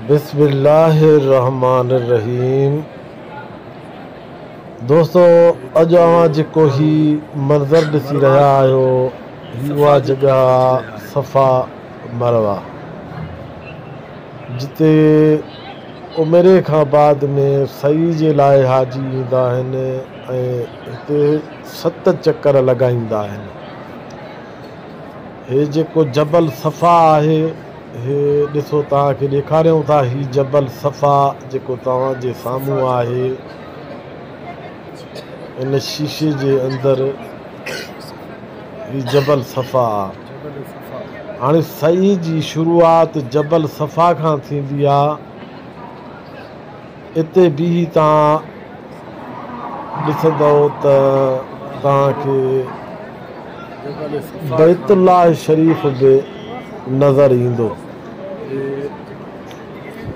बिस्मिल्लाहिर्रहमानिर्रहीम। दोस्तों, अज जो ही मंज़र ॾिसी रहा आहियो, उहा जगह सफ़ा मरवा, जिते उमिरे खां बाद में सही जे लाइ हाजी ईंदा आहिनि ऐं हिते 7 चक्कर लॻाईंदा आहिनि। हे जेको जबल सफ़ा आहे, हे ॾिसो, तव्हांखे ॾेखारियूं था। ही जबल सफ़ा जेको तव्हांजे साम्हूं आहे, इन शीशे जे अंदरि ही जबल सफ़ा आहे। हाणे सही जी शुरूआत जबल सफ़ा खां थींदी आहे। इते बि तव्हां ॾिसंदव त तव्हांखे बैतुल्लाह शरीफ़ बि नज़र ईंदो।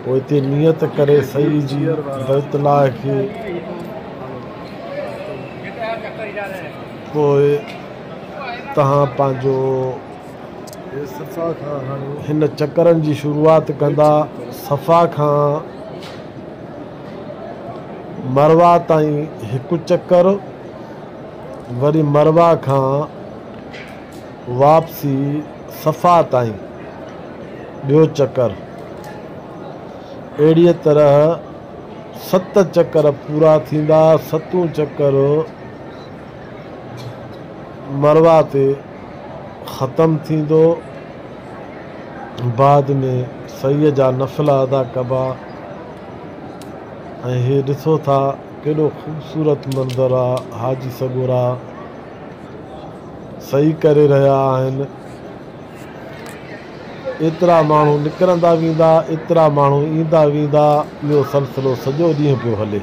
पोइ हिते नियत करे सही जी बैतुल्लाह खे पोइ तव्हां पंहिंजो हिन चकरनि जी शुरूआत कंदा। सफ़ा खां मरवा ताईं हिकु चकर, वरी मरवा खां वापसी सफ़ा ताईं ॿियो चकर। अहिड़ीअ तरह 7 चकर पूरा थींदा। 7 चकर मरवा ते ख़तमु थींदो। बाद में सही जा नफ़िला अदा कबा। ऐं हे ॾिसो था केॾो ख़ूबसूरत मंज़र आहे। हाजी सॻोरा सही करे रहिया आहिनि। एतिरा माण्हू निकिरंदा वेंदा, एतिरा माण्हू ईंदा वेंदा। इहो सिलसिलो सॼो ॾींहुं पियो हले।